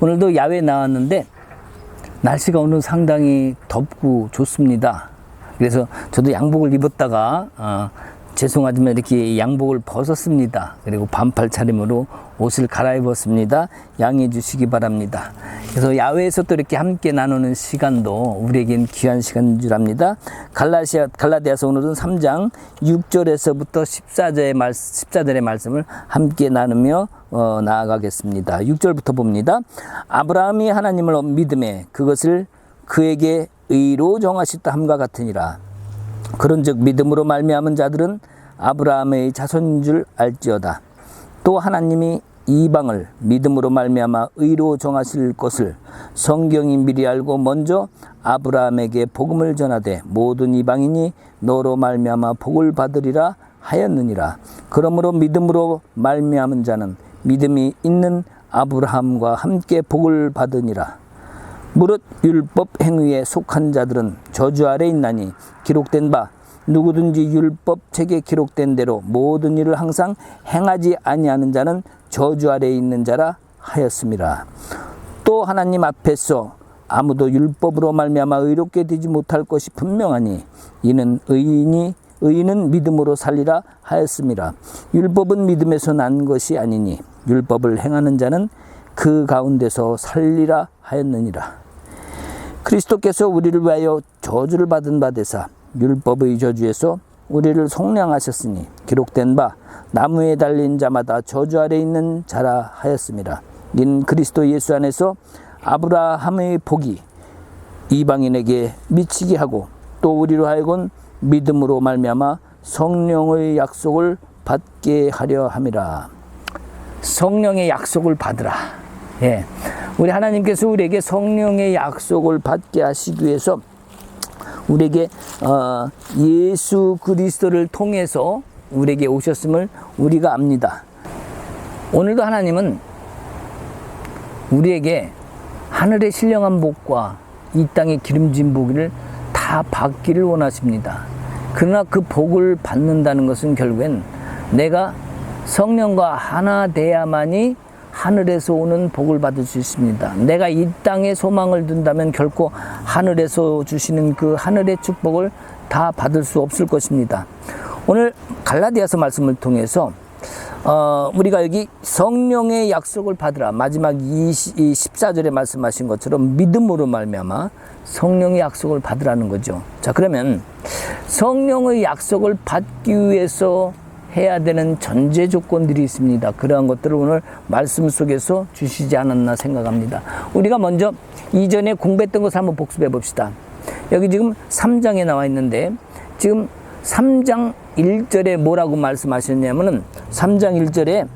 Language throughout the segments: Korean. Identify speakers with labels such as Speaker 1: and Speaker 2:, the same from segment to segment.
Speaker 1: 오늘도 야외에 나왔는데 날씨가 오늘 상당히 덥고 좋습니다. 그래서 저도 양복을 입었다가 죄송하지만 이렇게 양복을 벗었습니다. 그리고 반팔 차림으로 옷을 갈아입었습니다. 양해해 주시기 바랍니다. 그래서 야외에서 또 이렇게 함께 나누는 시간도 우리에겐 귀한 시간인 줄 압니다. 갈라디아서 오늘은 3장 6절에서부터 14절의 말씀을 함께 나누며 나아가겠습니다. 6절부터 봅니다. 아브라함이 하나님을 믿음에 그것을 그에게 의로 정하셨다 함과 같으니라. 그런즉 믿음으로 말미암은 자들은 아브라함의 자손인 줄 알지어다. 또 하나님이 이방을 믿음으로 말미암아 의로 정하실 것을 성경이 미리 알고 먼저 아브라함에게 복음을 전하되 모든 이방인이 너로 말미암아 복을 받으리라 하였느니라. 그러므로 믿음으로 말미암은 자는 믿음이 있는 아브라함과 함께 복을 받으니라. 무릇 율법 행위에 속한 자들은 저주 아래 있나니 기록된 바 누구든지 율법 책에 기록된 대로 모든 일을 항상 행하지 아니하는 자는 저주 아래 있는 자라 하였음이라. 또 하나님 앞에서 아무도 율법으로 말미암아 의롭게 되지 못할 것이 분명하니 이는 의인은 믿음으로 살리라 하였음이라. 율법은 믿음에서 난 것이 아니니 율법을 행하는 자는 그 가운데서 살리라 하였느니라. 그리스도께서 우리를 위하여 저주를 받은 바 되사 율법의 저주에서 우리를 속량하셨으니 기록된 바 나무에 달린 자마다 저주 아래 있는 자라 하였습니다. 이는 그리스도 예수 안에서 아브라함의 복이 이방인에게 미치게 하고 또 우리로 하여금 믿음으로 말미암아 성령의 약속을 받게 하려 함이라. 성령의 약속을 받으라. 예, 우리 하나님께서 우리에게 성령의 약속을 받게 하시기 위해서 우리에게 예수 그리스도를 통해서 우리에게 오셨음을 우리가 압니다. 오늘도 하나님은 우리에게 하늘의 신령한 복과 이 땅의 기름진 복을 다 받기를 원하십니다. 그러나 그 복을 받는다는 것은 결국엔 내가 성령과 하나 돼야만이 하늘에서 오는 복을 받을 수 있습니다. 내가 이 땅에 소망을 둔다면 결코 하늘에서 주시는 그 하늘의 축복을 다 받을 수 없을 것입니다. 오늘 갈라디아서 말씀을 통해서 우리가 여기 성령의 약속을 받으라, 마지막 14절에 말씀하신 것처럼 믿음으로 말미암아 성령의 약속을 받으라는 거죠. 자, 그러면 성령의 약속을 받기 위해서 해야 되는 전제 조건들이 있습니다. 그러한 것들을 오늘 말씀 속에서 주시지 않았나 생각합니다. 우리가 먼저 이전에 공부했던 것을 한번 복습해 봅시다. 여기 지금 3장에 나와 있는데 지금 3장 1절에 뭐라고 말씀하셨냐면은 3장 1절에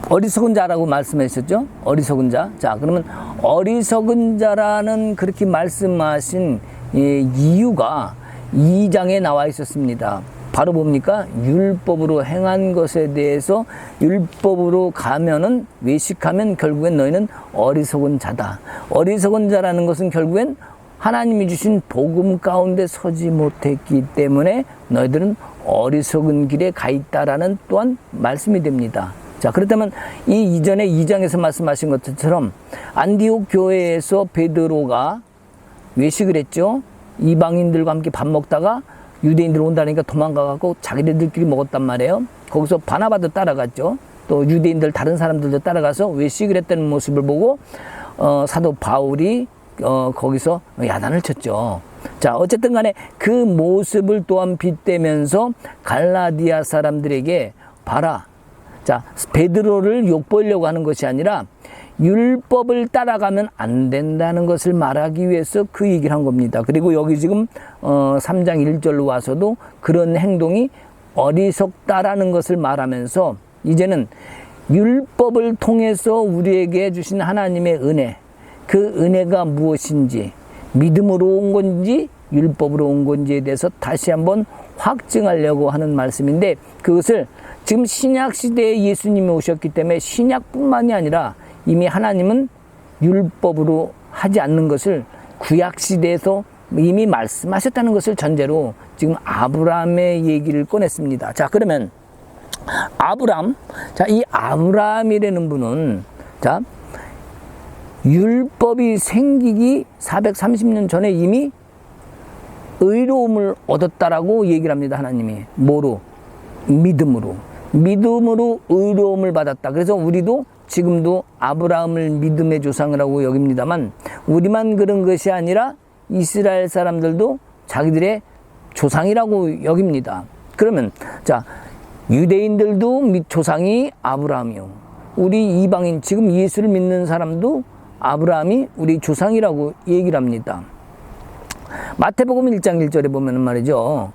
Speaker 1: 어리석은 자라고 말씀하셨죠? 어리석은 자. 자, 그러면 어리석은 자라는 그렇게 말씀하신 이유가 2장에 나와 있었습니다. 바로 뭡니까? 율법으로 행한 것에 대해서 율법으로 가면은 외식하면 결국엔 너희는 어리석은 자다. 어리석은 자라는 것은 결국엔 하나님이 주신 복음 가운데 서지 못했기 때문에 너희들은 어리석은 길에 가 있다라는 또한 말씀이 됩니다. 자, 그렇다면 이 이전에 2장에서 말씀하신 것처럼 안디옥 교회에서 베드로가 외식을 했죠. 이방인들과 함께 밥 먹다가 유대인들 온다니까 도망가갖고 자기들끼리 먹었단 말이에요. 거기서 바나바도 따라갔죠. 또 유대인들 다른 사람들도 따라가서 외식을 했다는 모습을 보고 사도 바울이 거기서 야단을 쳤죠. 자, 어쨌든 간에 그 모습을 또한 빗대면서 갈라디아 사람들에게 봐라. 자, 베드로를 욕보이려고 하는 것이 아니라 율법을 따라가면 안 된다는 것을 말하기 위해서 그 얘기를 한 겁니다. 그리고 여기 지금 3장 1절로 와서도 그런 행동이 어리석다라는 것을 말하면서 이제는 율법을 통해서 우리에게 주신 하나님의 은혜, 그 은혜가 무엇인지, 믿음으로 온 건지 율법으로 온 건지에 대해서 다시 한번 확증하려고 하는 말씀인데, 그것을 지금 신약시대에 예수님이 오셨기 때문에 신약뿐만이 아니라 이미 하나님은 율법으로 하지 않는 것을 구약시대에서 이미 말씀하셨다는 것을 전제로 지금 아브라함의 얘기를 꺼냈습니다. 자, 그러면 아브람. 자, 이 아브람이라는 분은, 자, 율법이 생기기 430년 전에 이미 의로움을 얻었다라고 얘기를 합니다. 하나님이. 뭐로? 믿음으로. 믿음으로 의로움을 받았다. 그래서 우리도 지금도 아브라함을 믿음의 조상이라고 여깁니다만, 우리만 그런 것이 아니라 이스라엘 사람들도 자기들의 조상이라고 여깁니다. 그러면 자, 유대인들도 조상이 아브라함이요. 우리 이방인 지금 예수를 믿는 사람도 아브라함이 우리 조상이라고 얘기를 합니다. 마태복음 1장 1절에 보면은 말이죠.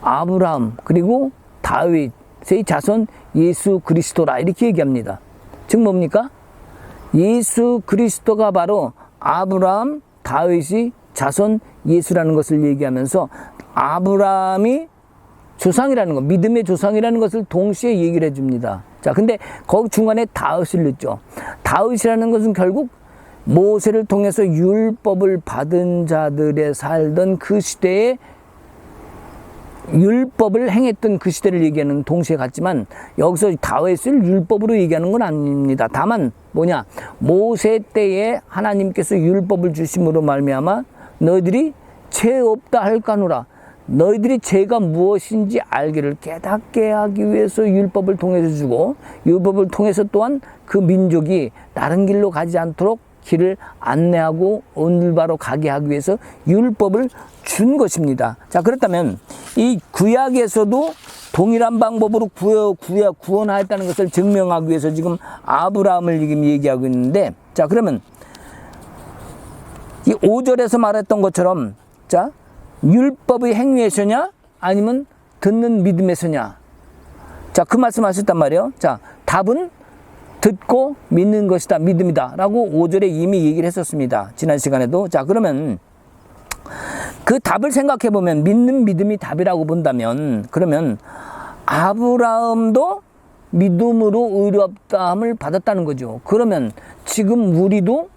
Speaker 1: 아브라함 그리고 다윗의 자손 예수 그리스도라 이렇게 얘기합니다. 즉 뭡니까? 예수 그리스도가 바로 아브라함, 다윗이 자손 예수라는 것을 얘기하면서 아브라함이 조상이라는 것, 믿음의 조상이라는 것을 동시에 얘기를 해줍니다. 자, 근데 거기 중간에 다윗을 넣죠. 다윗이라는 것은 결국 모세를 통해서 율법을 받은 자들의 살던 그 시대에 율법을 행했던 그 시대를 얘기하는 동시에 같지만 여기서 다윗을 율법으로 얘기하는 건 아닙니다. 다만 뭐냐, 모세 때에 하나님께서 율법을 주심으로 말미암아 너희들이 죄 없다 할까노라, 너희들이 죄가 무엇인지 알기를 깨닫게 하기 위해서 율법을 통해서 주고, 율법을 통해서 또한 그 민족이 다른 길로 가지 않도록 길을 안내하고 온 바로 가게 하기 위해서 율법을 준 것입니다. 자, 그렇다면 이 구약에서도 동일한 방법으로 구원하였다는 것을 증명하기 위해서 지금 아브라함을 지금 얘기하고 있는데, 자, 그러면 이 5절에서 말했던 것처럼, 자, 율법의 행위에서냐 아니면 듣는 믿음에서냐. 자, 그 말씀 하셨단 말이에요. 자, 답은 듣고 믿는 것이다, 믿음이다 라고 5절에 이미 얘기를 했었습니다. 지난 시간에도. 자, 그러면 그 답을 생각해 보면, 믿는 믿음이 답이라고 본다면, 그러면 아브라함도 믿음으로 의롭다함을 받았다는 거죠. 그러면 지금 우리도,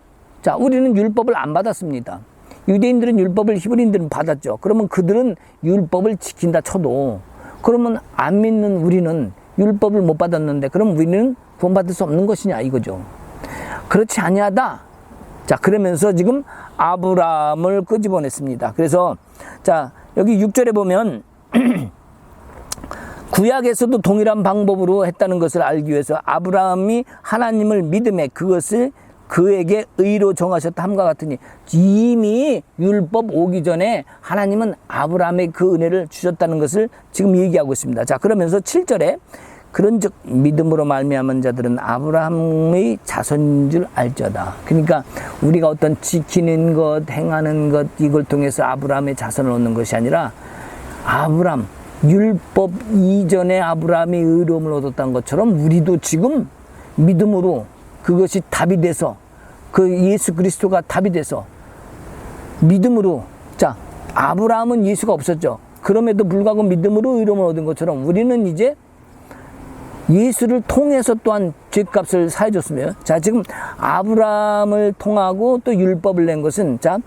Speaker 1: 자, 우리는 율법을 안 받았습니다. 유대인들은 율법을, 히브리인들은 받았죠. 그러면 그들은 율법을 지킨다 쳐도, 그러면 안 믿는 우리는 율법을 못 받았는데 그럼 우리는 구원받을 수 없는 것이냐 이거죠. 그렇지 아니하다. 자, 그러면서 지금 아브라함을 끄집어냈습니다. 그래서 자, 여기 6절에 보면 구약에서도 동일한 방법으로 했다는 것을 알기 위해서 아브라함이 하나님을 믿음에 그것을 그에게 의로 정하셨다 함과 같으니, 이미 율법 오기 전에 하나님은 아브라함의 그 은혜를 주셨다는 것을 지금 얘기하고 있습니다. 자, 그러면서 7절에 그런즉 믿음으로 말미암은 자들은 아브라함의 자손인 줄 알자다. 그러니까 우리가 어떤 지키는 것, 행하는 것, 이걸 통해서 아브라함의 자손을 얻는 것이 아니라, 아브라함, 율법 이전에 아브라함이 의로움을 얻었다는 것처럼 우리도 지금 믿음으로 그것이 답이 돼서, 그 예수 그리스도가 답이 돼서 믿음으로, 자, 아브라함은 예수가 없었죠. 그럼에도 불구하고 믿음으로 의로움을 얻은 것처럼 우리는 이제 예수를 통해서 또한 죄값을 사해줬으며, 자, 지금 아브라함을 통하고 또 율법을 낸 것은, 자,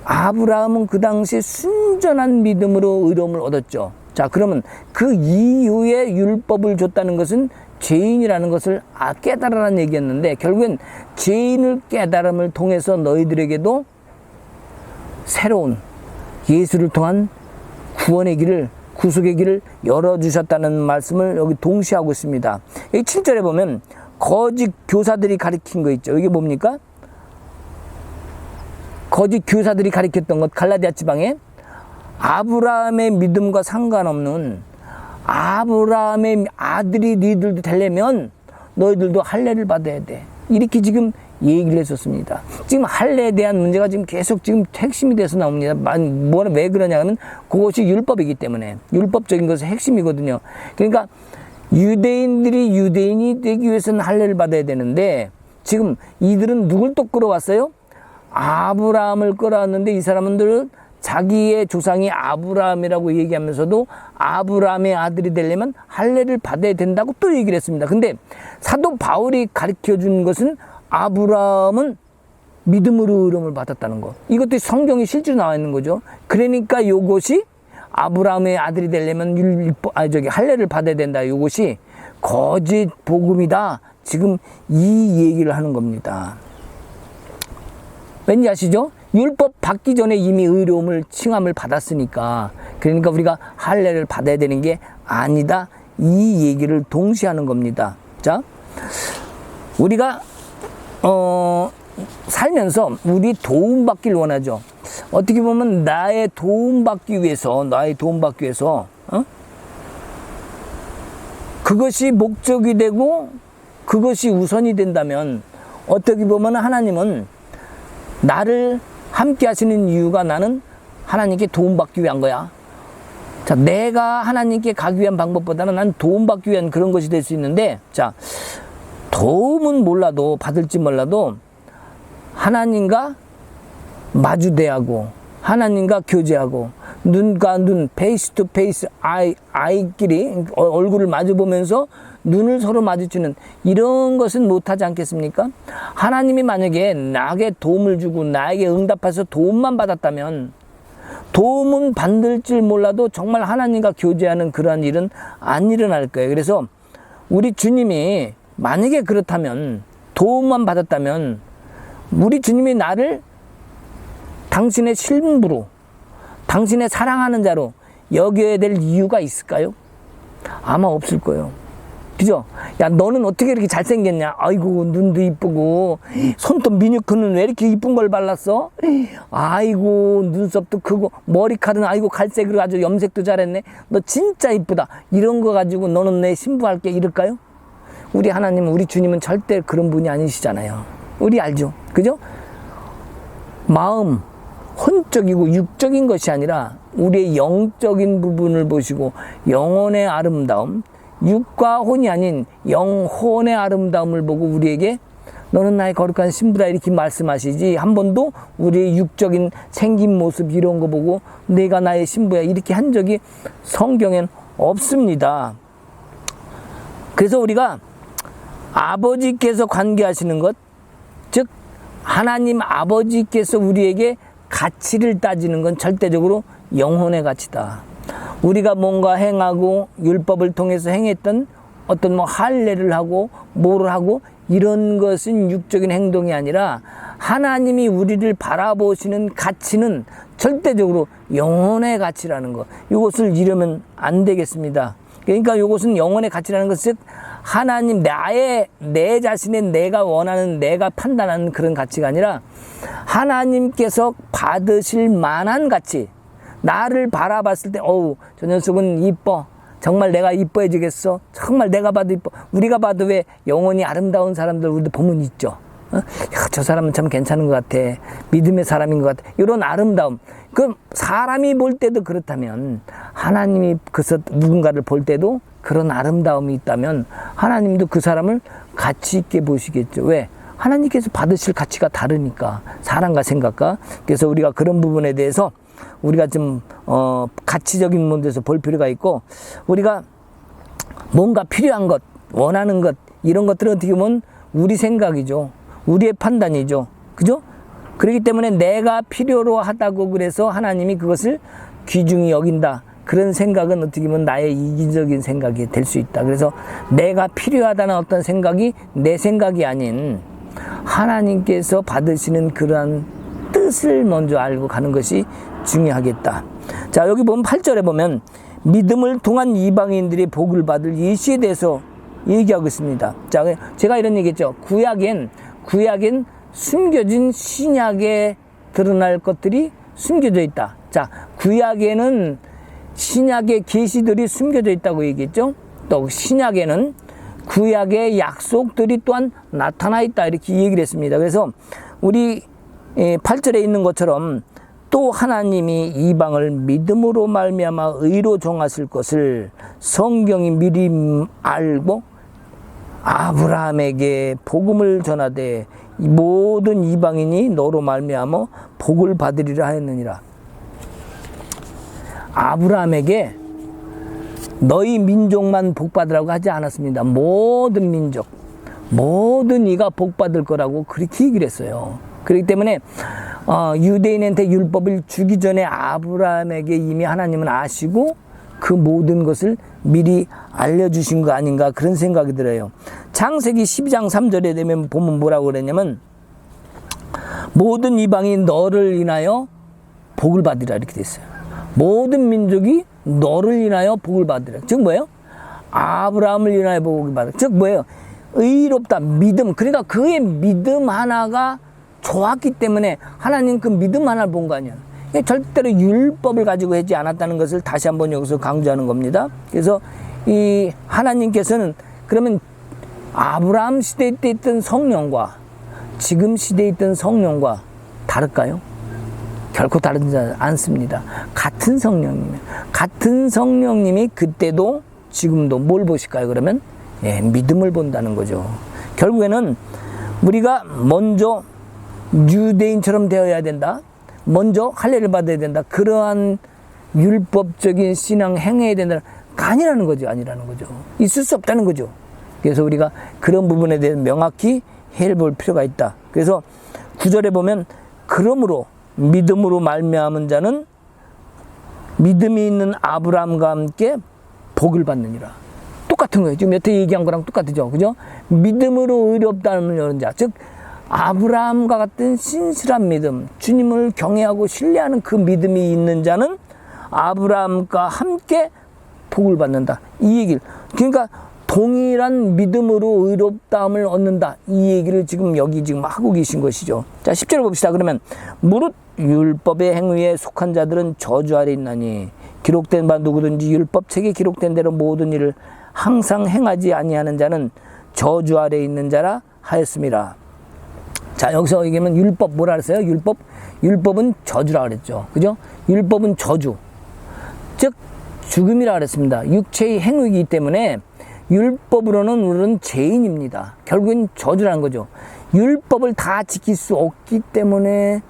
Speaker 1: 아브라함은 그 당시 순전한 믿음으로 의로움을 얻었죠. 자, 그러면 그 이후에 율법을 줬다는 것은 죄인이라는 것을 깨달으라는 얘기였는데, 결국엔 죄인을 깨달음을 통해서 너희들에게도 새로운 예수를 통한 구원의 길을, 구속의 길을 열어주셨다는 말씀을 여기 동시에 하고 있습니다. 여기 7절에 보면 거짓 교사들이 가르친 거 있죠. 이게 뭡니까? 거짓 교사들이 가르쳤던 것, 갈라디아 지방에 아브라함의 믿음과 상관없는, 아브라함의 아들이 너희들도 되려면 너희들도 할례를 받아야 돼, 이렇게 지금 얘기를 했었습니다. 지금 할례에 대한 문제가 지금 계속 지금 핵심이 돼서 나옵니다. 왜 그러냐 하면 그것이 율법이기 때문에, 율법적인 것은 핵심이거든요. 그러니까 유대인들이 유대인이 되기 위해서는 할례를 받아야 되는데, 지금 이들은 누굴 또 끌어왔어요? 아브라함을 끌어왔는데, 이 사람들은 자기의 조상이 아브라함이라고 얘기하면서도 아브라함의 아들이 되려면 할례를 받아야 된다고 또 얘기를 했습니다. 근데 사도 바울이 가르쳐준 것은 아브라함은 믿음으로 의로움을 받았다는 것, 이것도 성경에 실제로 나와 있는 거죠. 그러니까 이것이 아브라함의 아들이 되려면 할례를 받아야 된다, 이것이 거짓 복음이다. 지금 이 얘기를 하는 겁니다. 왠지 아시죠? 율법 받기 전에 이미 의로움을 칭함을 받았으니까, 그러니까 우리가 할례를 받아야 되는 게 아니다. 이 얘기를 동시에 하는 겁니다. 자, 우리가 살면서 우리 도움받기를 원하죠. 어떻게 보면 나의 도움받기 위해서 그것이 목적이 되고 그것이 우선이 된다면, 어떻게 보면 하나님은 나를 함께 하시는 이유가 나는 하나님께 도움받기 위한 거야. 자, 내가 하나님께 가기 위한 방법보다는 난 도움받기 위한 그런 것이 될 수 있는데, 자, 도움은 몰라도, 받을지 몰라도 하나님과 마주대하고 하나님과 교제하고 눈과 눈, 페이스 투 페이스, 아이끼리 얼굴을 마주 보면서 눈을 서로 마주치는 이런 것은 못하지 않겠습니까? 하나님이 만약에 나에게 도움을 주고 나에게 응답해서 도움만 받았다면, 도움은 받을 줄 몰라도 정말 하나님과 교제하는 그러한 일은 안 일어날 거예요. 그래서 우리 주님이 만약에 그렇다면, 도움만 받았다면, 우리 주님이 나를 당신의 신부로, 당신의 사랑하는 자로 여겨야 될 이유가 있을까요? 아마 없을 거예요. 그죠? 야, 너는 어떻게 이렇게 잘생겼냐? 아이고, 눈도 이쁘고, 손톱 미니크는 왜 이렇게 이쁜 걸 발랐어? 아이고, 눈썹도 크고, 머리카락은 아이고, 갈색으로 아주 염색도 잘했네. 너 진짜 이쁘다. 이런 거 가지고 너는 내 신부할게 이럴까요? 우리 하나님은, 우리 주님은 절대 그런 분이 아니시잖아요. 우리 알죠? 그죠? 마음, 혼적이고 육적인 것이 아니라 우리의 영적인 부분을 보시고 영혼의 아름다움, 육과 혼이 아닌 영혼의 아름다움을 보고 우리에게 너는 나의 거룩한 신부다 이렇게 말씀하시지, 한 번도 우리의 육적인 생긴 모습 이런 거 보고 내가 나의 신부야 이렇게 한 적이 성경엔 없습니다. 그래서 우리가 아버지께서 관계하시는 것, 즉 하나님 아버지께서 우리에게 가치를 따지는 건 절대적으로 영혼의 가치다. 우리가 뭔가 행하고 율법을 통해서 행했던 어떤 뭐 할례를 하고 뭐를 하고 이런 것은 육적인 행동이 아니라 하나님이 우리를 바라보시는 가치는 절대적으로 영혼의 가치라는 것. 이것을 잃으면 안 되겠습니다. 그러니까 이것은 영혼의 가치라는 것은 하나님, 내 자신의 내가 원하는, 내가 판단하는 그런 가치가 아니라 하나님께서 받으실 만한 가치. 나를 바라봤을 때, 어우, 저 녀석은 이뻐. 정말 내가 이뻐해지겠어. 정말 내가 봐도 이뻐. 우리가 봐도 왜 영혼이 아름다운 사람들 우리도 보면 있죠. 야, 저 사람은 참 괜찮은 것 같아. 믿음의 사람인 것 같아. 이런 아름다움. 그럼 사람이 볼 때도 그렇다면, 하나님이 그래서 누군가를 볼 때도 그런 아름다움이 있다면 하나님도 그 사람을 가치 있게 보시겠죠. 왜? 하나님께서 받으실 가치가 다르니까, 사랑과 생각과. 그래서 우리가 그런 부분에 대해서 우리가 좀 가치적인 문제에서 볼 필요가 있고, 우리가 뭔가 필요한 것, 원하는 것, 이런 것들은 어떻게 보면 우리 생각이죠. 우리의 판단이죠. 그죠? 그렇기 때문에 내가 필요로 하다고 그래서 하나님이 그것을 귀중히 여긴다. 그런 생각은 어떻게 보면 나의 이기적인 생각이 될 수 있다. 그래서 내가 필요하다는 어떤 생각이 내 생각이 아닌 하나님께서 받으시는 그러한 뜻을 먼저 알고 가는 것이 중요하겠다. 자, 여기 보면 8절에 보면 믿음을 통한 이방인들이 복을 받을 예시에 대해서 얘기하고 있습니다. 자, 제가 이런 얘기했죠. 구약엔 숨겨진 신약에 드러날 것들이 숨겨져 있다. 자, 구약에는 신약의 계시들이 숨겨져 있다고 얘기했죠. 또 신약에는 구약의 약속들이 또한 나타나 있다. 이렇게 얘기를 했습니다. 그래서 우리 8절에 있는 것처럼 또 하나님이 이방을 믿음으로 말미암아 의로 정하실 것을 성경이 미리 알고 아브라함에게 복음을 전하되 모든 이방인이 너로 말미암아 복을 받으리라 하였느니라. 아브라함에게 너희 민족만 복받으라고 하지 않았습니다. 모든 민족, 모든 이가 복받을 거라고 그렇게 얘기를 했어요. 그렇기 때문에 유대인한테 율법을 주기 전에 아브라함에게 이미 하나님은 아시고 그 모든 것을 미리 알려주신 거 아닌가 그런 생각이 들어요. 창세기 12장 3절에 되면 보면 뭐라고 그랬냐면 모든 이방이 너를 인하여 복을 받으리라 이렇게 됐어요. 모든 민족이 너를 인하여 복을 받으리라. 즉 뭐예요? 아브라함을 인하여 복을 받으리라. 즉 뭐예요? 의롭다 믿음. 그러니까 그의 믿음 하나가 좋았기 때문에 하나님 그 믿음 하나를 본 거 아니야. 절대로 율법을 가지고 하지 않았다는 것을 다시 한번 여기서 강조하는 겁니다. 그래서 이 하나님께서는 그러면 아브라함 시대 때 있던 성령과 지금 시대에 있던 성령과 다를까요? 결코 다르지 않습니다. 같은 성령님이에요. 같은 성령님이 그때도 지금도 뭘 보실까요? 그러면 믿음을 본다는 거죠. 결국에는 우리가 먼저 유대인처럼 되어야 된다. 먼저 할례를 받아야 된다. 그러한 율법적인 신앙 행해야 된다. 아니라는 거죠. 아니라는 거죠. 있을 수 없다는 거죠. 그래서 우리가 그런 부분에 대해서 명확히 해를 볼 필요가 있다. 그래서 9절에 보면 그러므로 믿음으로 말미암은 자는 믿음이 있는 아브라함과 함께 복을 받느니라. 똑같은 거예요. 지금 여태 얘기한 거랑 똑같죠. 그죠? 믿음으로 의롭다는 자. 즉 아브라함과 같은 신실한 믿음, 주님을 경외하고 신뢰하는 그 믿음이 있는 자는 아브라함과 함께 복을 받는다. 이 얘기를. 그러니까 동일한 믿음으로 의롭다함을 얻는다. 이 얘기를 지금 여기 지금 하고 계신 것이죠. 자, 10절을 봅시다. 그러면 무릇 율법의 행위에 속한 자들은 저주 아래 있나니 기록된 바 누구든지 율법책에 기록된 대로 모든 일을 항상 행하지 아니하는 자는 저주 아래 있는 자라 하였음이라. 자, 여기서 얘기하면 율법 뭐라 그랬어요? 율법은 저주라 그랬죠. 그죠? 율법은 저주. 즉, 죽음이라 그랬습니다. 육체의 행위이기 때문에 율법으로는 우리는 죄인입니다. 결국엔 저주라는 거죠. 율법을 다 지킬 수 없기 때문에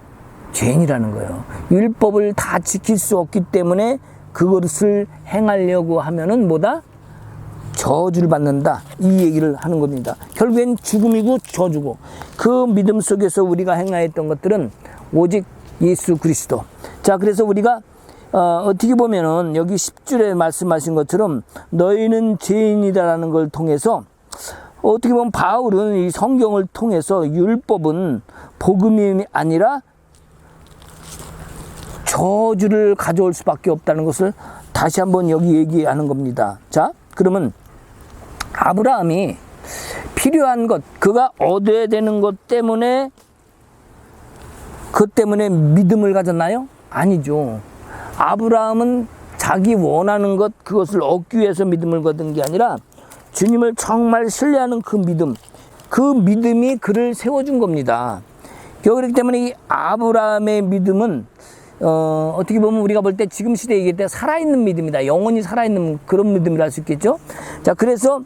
Speaker 1: 죄인이라는 거예요. 율법을 다 지킬 수 없기 때문에 그것을 행하려고 하면은 뭐다? 저주를 받는다. 이 얘기를 하는 겁니다. 결국엔 죽음이고 저주고 그 믿음 속에서 우리가 행하였던 것들은 오직 예수 그리스도. 자, 그래서 우리가 어떻게 보면은 여기 10절에 말씀하신 것처럼 너희는 죄인이다라는 걸 통해서 어떻게 보면 바울은 이 성경을 통해서 율법은 복음이 아니라 저주를 가져올 수밖에 없다는 것을 다시 한번 여기 얘기하는 겁니다. 자, 그러면 아브라함이 필요한 것, 그가 얻어야 되는 것 때문에 그 때문에 믿음을 가졌나요? 아니죠. 아브라함은 자기 원하는 것, 그것을 얻기 위해서 믿음을 거둔 게 아니라 주님을 정말 신뢰하는 그 믿음이 그를 세워준 겁니다. 그렇기 때문에 이 아브라함의 믿음은 어떻게 보면 우리가 볼 때 지금 시대에 얘기할 때 살아있는 믿음이다. 영원히 살아있는 그런 믿음이라 할 수 있겠죠. 자, 그래서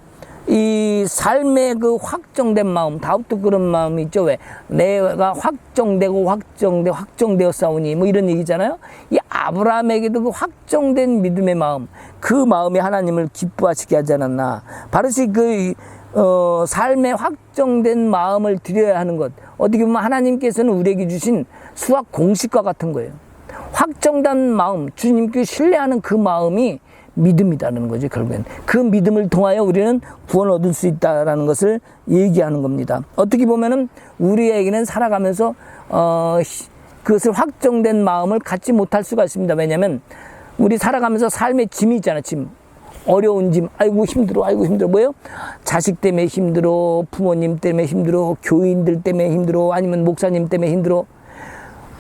Speaker 1: 이 삶의 그 확정된 마음, 다윗도 그런 마음이 있죠. 왜? 내가 확정되어 싸우니 뭐 이런 얘기잖아요. 이 아브라함에게도 그 확정된 믿음의 마음, 그 마음이 하나님을 기뻐하시게 하지 않았나. 바르시 그 삶의 확정된 마음을 드려야 하는 것. 어떻게 보면 하나님께서는 우리에게 주신 수학 공식과 같은 거예요. 확정된 마음, 주님께 신뢰하는 그 마음이 믿음이라는 거죠. 결국엔 그 믿음을 통하여 우리는 구원을 얻을 수 있다라는 것을 얘기하는 겁니다. 어떻게 보면은 우리에게는 살아가면서 그것을 확정된 마음을 갖지 못할 수가 있습니다. 왜냐하면 우리 살아가면서 삶의 짐이 있잖아요. 짐, 어려운 짐, 아이고 힘들어 뭐예요? 자식 때문에 힘들어, 부모님 때문에 힘들어, 교인들 때문에 힘들어, 아니면 목사님 때문에 힘들어.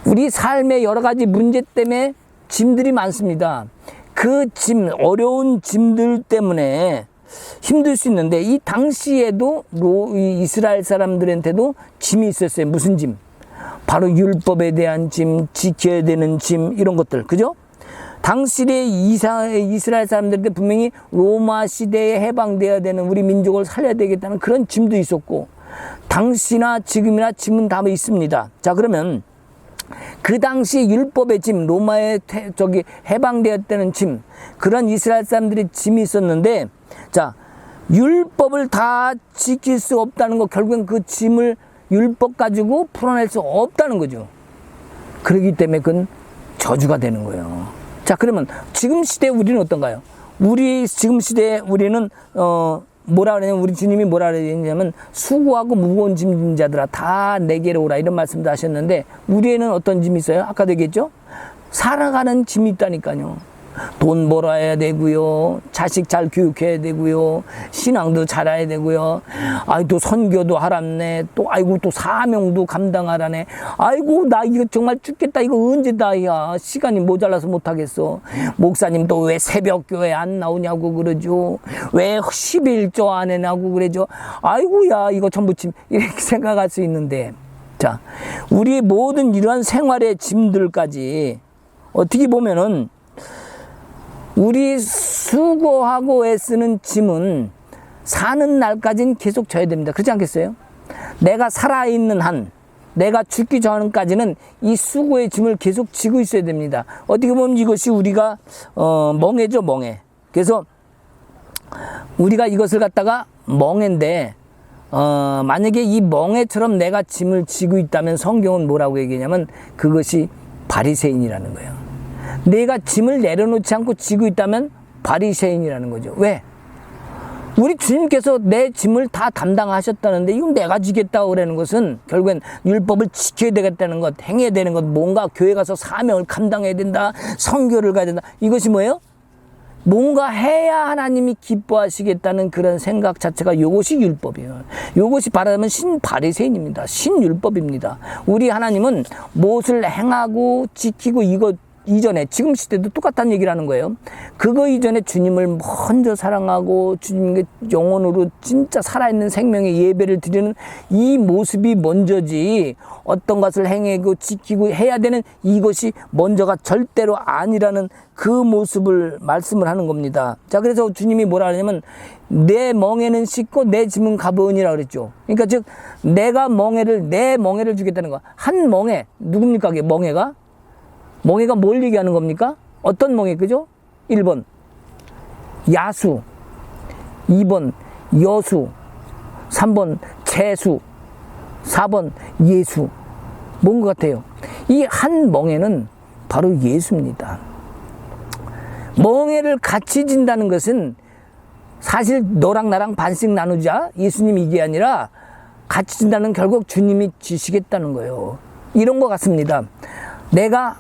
Speaker 1: 우리 삶의 여러 가지 문제 때문에 짐들이 많습니다. 그 짐, 어려운 짐들 때문에 힘들 수 있는데 이 당시에도 이스라엘 사람들한테도 짐이 있었어요. 무슨 짐? 바로 율법에 대한 짐, 지켜야 되는 짐, 이런 것들. 그죠? 당시에 이스라엘 사람들한테 분명히 로마 시대에 해방되어야 되는 우리 민족을 살려야 되겠다는 그런 짐도 있었고 당시나 지금이나 짐은 다 있습니다. 자, 그러면 그 당시 율법의 짐, 로마에 해방되었다는 짐, 그런 이스라엘 사람들이 짐이 있었는데, 자, 율법을 다 지킬 수 없다는 거, 결국엔 그 짐을 율법 가지고 풀어낼 수 없다는 거죠. 그렇기 때문에 그건 저주가 되는 거예요. 자, 그러면 지금 시대 우리는 어떤가요? 우리 지금 시대에 우리는 뭐라 그러냐면 우리 주님이 뭐라 그러냐면 수고하고 무거운 짐진 자들아 다 내게로 오라 이런 말씀도 하셨는데 우리에는 어떤 짐이 있어요? 아까도 얘기했죠? 살아가는 짐이 있다니까요. 돈 벌어야 되고요, 자식 잘 교육해야 되고요, 신앙도 잘해야 되고요, 또 선교도 하랍네, 또 또 사명도 감당하라네. 아이고 나 이거 정말 죽겠다. 이거 언제 다야? 시간이 모자라서 못하겠어. 목사님 또 왜 새벽 교회 안 나오냐고 그러죠. 왜 11조 안 해나고 그러죠. 아이고야 이거 전부 짐 이렇게 생각할 수 있는데, 자, 우리 모든 이러한 생활의 짐들까지 어떻게 보면은 우리 수고하고 애쓰는 짐은 사는 날까지는 계속 져야 됩니다. 그렇지 않겠어요? 내가 살아있는 한, 내가 죽기 전까지는 이 수고의 짐을 계속 지고 있어야 됩니다. 어떻게 보면 이것이 우리가 멍해죠, 멍해. 그래서 우리가 이것을 갖다가 멍해인데 만약에 이 멍해처럼 내가 짐을 지고 있다면 성경은 뭐라고 얘기하냐면 그것이 바리새인이라는 거예요. 내가 짐을 내려놓지 않고 지고 있다면 바리새인이라는 거죠. 왜? 우리 주님께서 내 짐을 다 담당하셨다는데 이건 내가 지겠다고 그러는 것은 결국엔 율법을 지켜야 되겠다는 것, 행해야 되는 것, 뭔가 교회 가서 사명을 감당해야 된다, 선교를 가야 된다. 이것이 뭐예요? 뭔가 해야 하나님이 기뻐하시겠다는 그런 생각 자체가 이것이 율법이에요. 이것이 바라면 신바리새인입니다. 신율법입니다. 우리 하나님은 무엇을 행하고 지키고 이것 이전에 지금 시대도 똑같다는 얘기를 하는 거예요. 그거 이전에 주님을 먼저 사랑하고 주님께 영혼으로 진짜 살아있는 생명의 예배를 드리는 이 모습이 먼저지, 어떤 것을 행하고 지키고 해야 되는 이것이 먼저가 절대로 아니라는 그 모습을 말씀을 하는 겁니다. 자, 그래서 주님이 뭐라 하냐면 내 멍에는 씻고 내 짐은 가벼우니라 그랬죠. 그러니까 즉 내가 내 멍에를 주겠다는 거. 한 멍에 누굽니까? 그게 멍에가 뭘 얘기하는 겁니까? 어떤 멍에, 그죠? 1번 야수, 2번 여수, 3번 재수, 4번 예수. 뭔 것 같아요? 이 한 멍에는 바로 예수입니다. 멍에를 같이 진다는 것은 사실 너랑 나랑 반씩 나누자 예수님 이게 아니라 같이 진다는 결국 주님이 지시겠다는 거예요. 이런 것 같습니다. 내가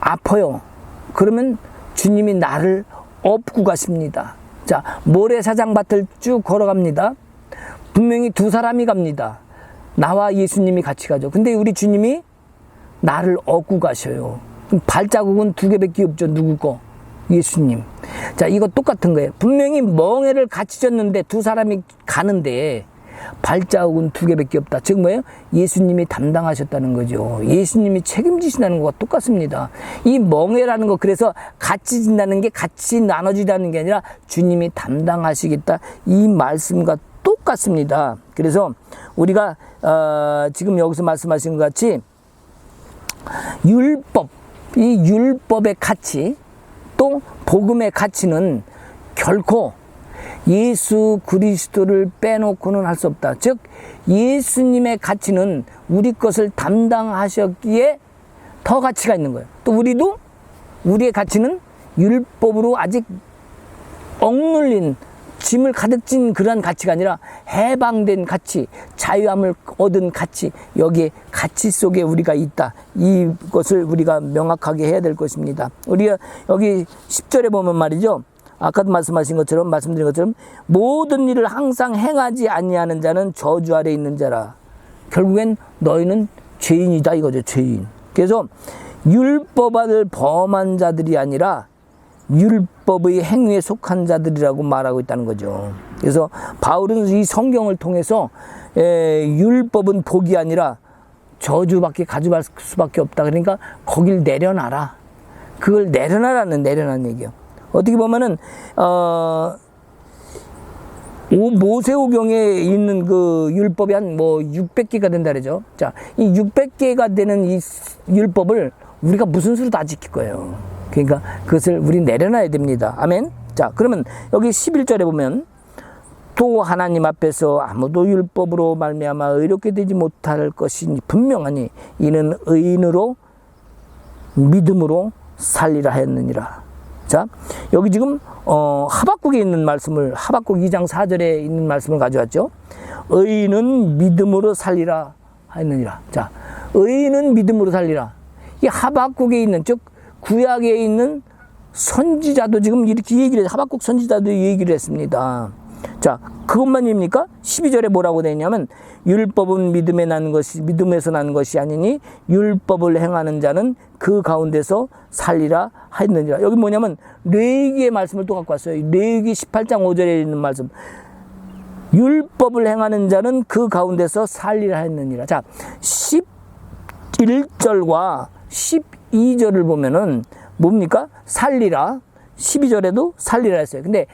Speaker 1: 아파요. 그러면 주님이 나를 업고 가십니다. 자, 모래사장밭을 쭉 걸어갑니다. 분명히 두 사람이 갑니다. 나와 예수님이 같이 가죠. 근데 우리 주님이 나를 업고 가셔요. 발자국은 두 개밖에 없죠. 누구 거? 예수님. 자, 이거 똑같은 거예요. 분명히 멍에를 같이 졌는데 두 사람이 가는데 발자국은 두 개밖에 없다. 즉 뭐예요? 예수님이 담당하셨다는 거죠. 예수님이 책임지신다는 것과 똑같습니다. 이 멍에라는 거, 그래서 같이 진다는 게 같이 나눠지다는 게 아니라 주님이 담당하시겠다, 이 말씀과 똑같습니다. 그래서 우리가 지금 여기서 말씀하신 것 같이 율법, 이 율법의 가치 또 복음의 가치는 결코 예수 그리스도를 빼놓고는 할 수 없다. 즉 예수님의 가치는 우리 것을 담당하셨기에 더 가치가 있는 거예요. 또 우리도 우리의 가치는 율법으로 아직 억눌린 짐을 가득 진 그러한 가치가 아니라 해방된 가치, 자유함을 얻은 가치, 여기에 가치 속에 우리가 있다. 이것을 우리가 명확하게 해야 될 것입니다. 우리가 여기 10절에 보면 말이죠. 아까도 말씀드린 것처럼 모든 일을 항상 행하지 아니하는 자는 저주 아래 있는 자라. 결국엔 너희는 죄인이다 이거죠. 죄인. 그래서 율법을 범한 자들이 아니라 율법의 행위에 속한 자들이라고 말하고 있다는 거죠. 그래서 바울은 이 성경을 통해서 율법은 복이 아니라 저주밖에 가져갈 수밖에 없다. 그러니까 거길 내려놔라. 그걸 내려놔라는 얘기예요. 어떻게 보면은 모세오경에 있는 그 율법이 한 600개가 된다 그러죠. 자, 이 600개가 되는 이 율법을 우리가 무슨 수로 다 지킬 거예요. 그러니까 그것을 우리 내려놔야 됩니다. 아멘. 자, 그러면 여기 11절에 보면 또 하나님 앞에서 아무도 율법으로 말미암아 의롭게 되지 못할 것이 분명하니 이는 의인으로 믿음으로 살리라 하였느니라. 자, 여기 지금 하박국에 있는 말씀을, 하박국 2장 4절에 있는 말씀을 가져왔죠. 의인은 믿음으로 살리라 하였느니라. 자, 의인은 믿음으로 살리라. 이 하박국에 있는, 즉 구약에 있는 선지자도 지금 이렇게 얘기를, 하박국 선지자도 얘기를 했습니다. 자, 그것만입니까? 12절에 뭐라고 되어 있냐면, 율법은 믿음에서 난 것이 아니니 율법을 행하는 자는 그 가운데서 살리라 하였느니라. 여기 뭐냐면 레위기의 말씀을 또 갖고 왔어요. 레위기 18장 5절에 있는 말씀. 율법을 행하는 자는 그 가운데서 살리라 하였느니라. 자, 11절과 12절을 보면은 뭡니까? 살리라. 12절에도 살리라 했어요. 근데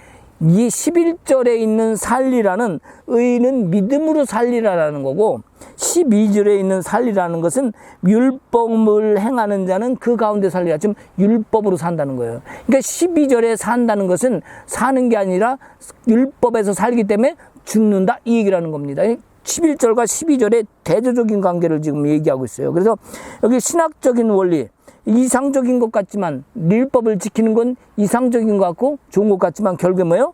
Speaker 1: 이 11절에 있는 살리라는 의인은 믿음으로 살리라라는 거고, 12절에 있는 살리라는 것은 율법을 행하는 자는 그 가운데 살리라. 지금 율법으로 산다는 거예요. 그러니까 12절에 산다는 것은 사는 게 아니라 율법에서 살기 때문에 죽는다, 이 얘기를 하는 겁니다. 11절과 12절의 대조적인 관계를 지금 얘기하고 있어요. 그래서 여기 신학적인 원리, 이상적인 것 같지만, 율법을 지키는 건 이상적인 것 같고 좋은 것 같지만 결국에 뭐예요?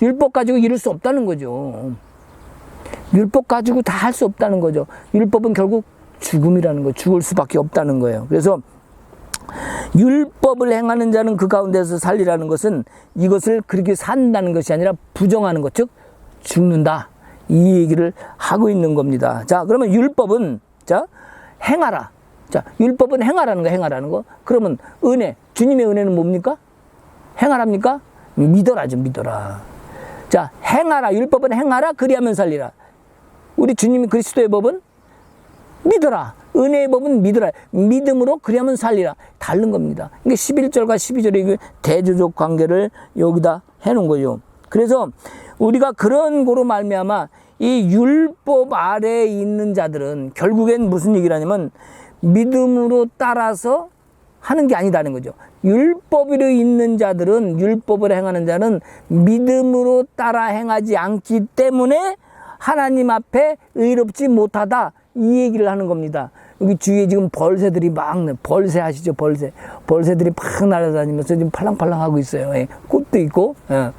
Speaker 1: 율법 가지고 이룰 수 없다는 거죠. 율법 가지고 다 할 수 없다는 거죠. 율법은 결국 죽음이라는 거예요. 죽을 수밖에 없다는 거예요. 그래서 율법을 행하는 자는 그 가운데서 살리라는 것은 이것을 그렇게 산다는 것이 아니라 부정하는 것, 즉 죽는다, 이 얘기를 하고 있는 겁니다. 자, 그러면 율법은, 자, 행하라. 자, 율법은 행하라는 거, 행하라는 거. 그러면 은혜, 주님의 은혜는 뭡니까? 행하랍니까? 믿어라죠, 믿어라. 자, 행하라. 율법은 행하라. 그리하면 살리라. 우리 주님이 그리스도의 법은 믿어라. 은혜의 법은 믿어라. 믿음으로 그리하면 살리라. 다른 겁니다. 이게 11절과 12절의 대조적 관계를 여기다 해놓은 거죠. 그래서 우리가 그런 거로 말미암아 이 율법 아래에 있는 자들은 결국엔 무슨 얘기를 하냐면 믿음으로 따라서 하는 게 아니다는 거죠. 율법으로 있는 자들은, 율법을 행하는 자는 믿음으로 따라 행하지 않기 때문에 하나님 앞에 의롭지 못하다, 이 얘기를 하는 겁니다. 여기 주위에 지금 벌새들이 막, 벌새 아시죠? 벌새들이 막 날아다니면서 지금 팔랑팔랑 하고 있어요. 예. 꽃도 있고, 예.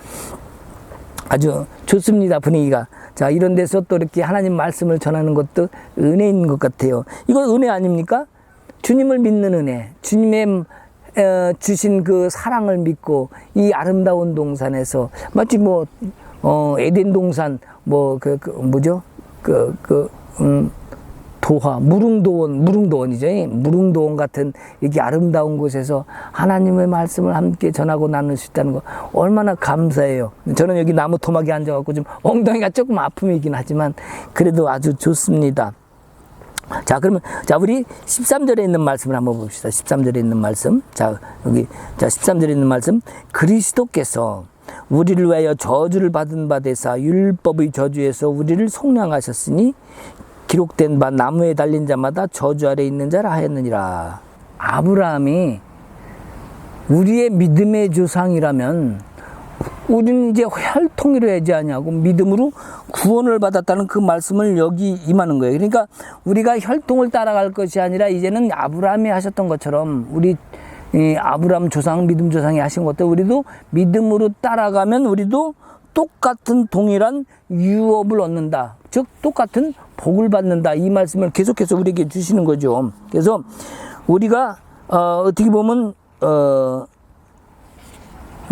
Speaker 1: 아주 좋습니다, 분위기가. 자, 이런 데서 또 이렇게 하나님 말씀을 전하는 것도 은혜인 것 같아요. 이거 은혜 아닙니까? 주님을 믿는 은혜, 주님의 주신 그 사랑을 믿고 이 아름다운 동산에서 마치 뭐 에덴 동산, 뭐죠? 도화, 무릉도원이죠. 무릉도원 같은 이렇게 아름다운 곳에서 하나님의 말씀을 함께 전하고 나눌 수 있다는 거 얼마나 감사해요. 저는 여기 나무 토막에 앉아갖고 좀 엉덩이가 조금 아픔이 있긴 하지만 그래도 아주 좋습니다. 자, 그러면, 자, 우리 13절에 있는 말씀을 한번 봅시다. 13절에 있는 말씀. 자, 여기, 자, 13절에 있는 말씀. 그리스도께서 우리를 위하여 저주를 받은 바 되사 율법의 저주에서 우리를 속량하셨으니 기록된 바 나무에 달린 자마다 저주 아래 있는 자라 하였느니라. 아브라함이 우리의 믿음의 조상이라면 우리는 이제 혈통이라 하지 않냐고 믿음으로 구원을 받았다는 그 말씀을 여기 임하는 거예요. 그러니까 우리가 혈통을 따라갈 것이 아니라 이제는 아브라함이 하셨던 것처럼 우리 아브라함 조상, 믿음 조상이 하신 것도 우리도 믿음으로 따라가면 우리도 똑같은 동일한 유업을 얻는다. 즉 똑같은 복을 받는다. 이 말씀을 계속해서 우리에게 주시는 거죠. 그래서 우리가 어떻게 보면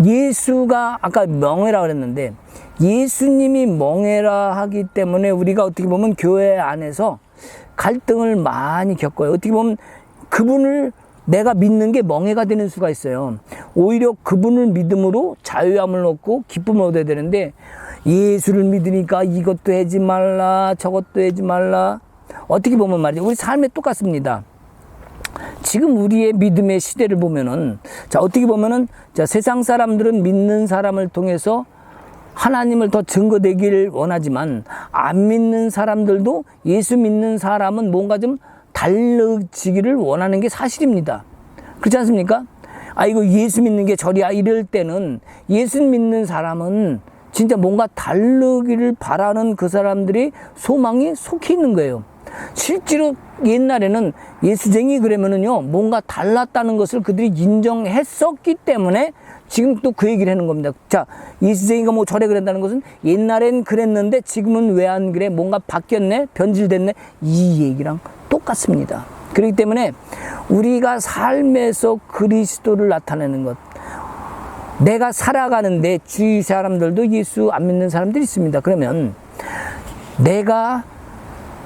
Speaker 1: 예수가 아까 멍해라 그랬는데 예수님이 멍해라 하기 때문에 우리가 어떻게 보면 교회 안에서 갈등을 많이 겪어요. 어떻게 보면 그분을 내가 믿는 게 멍해가 되는 수가 있어요. 오히려 그분을 믿음으로 자유함을 얻고 기쁨을 얻어야 되는데 예수를 믿으니까 이것도 하지 말라 저것도 하지 말라. 어떻게 보면 말이죠. 우리 삶에 똑같습니다. 지금 우리의 믿음의 시대를 보면은, 자, 어떻게 보면은, 자, 세상 사람들은 믿는 사람을 통해서 하나님을 더 증거되기를 원하지만, 안 믿는 사람들도 예수 믿는 사람은 뭔가 좀 달라지기를 원하는 게 사실입니다. 그렇지 않습니까? 아, 이거 예수 믿는 게 저리야. 이럴 때는 예수 믿는 사람은 진짜 뭔가 다르기를 바라는 그 사람들이 소망이 속히 있는 거예요. 실제로 옛날에는 예수쟁이 그러면은요, 뭔가 달랐다는 것을 그들이 인정했었기 때문에 지금 또 그 얘기를 하는 겁니다. 자, 예수쟁이가 뭐 저래 그랬다는 것은 옛날엔 그랬는데 지금은 왜 안 그래? 뭔가 바뀌었네? 변질됐네? 이 얘기랑 똑같습니다. 그렇기 때문에 우리가 삶에서 그리스도를 나타내는 것, 내가 살아가는데 주위 사람들도 예수 안 믿는 사람들이 있습니다. 그러면 내가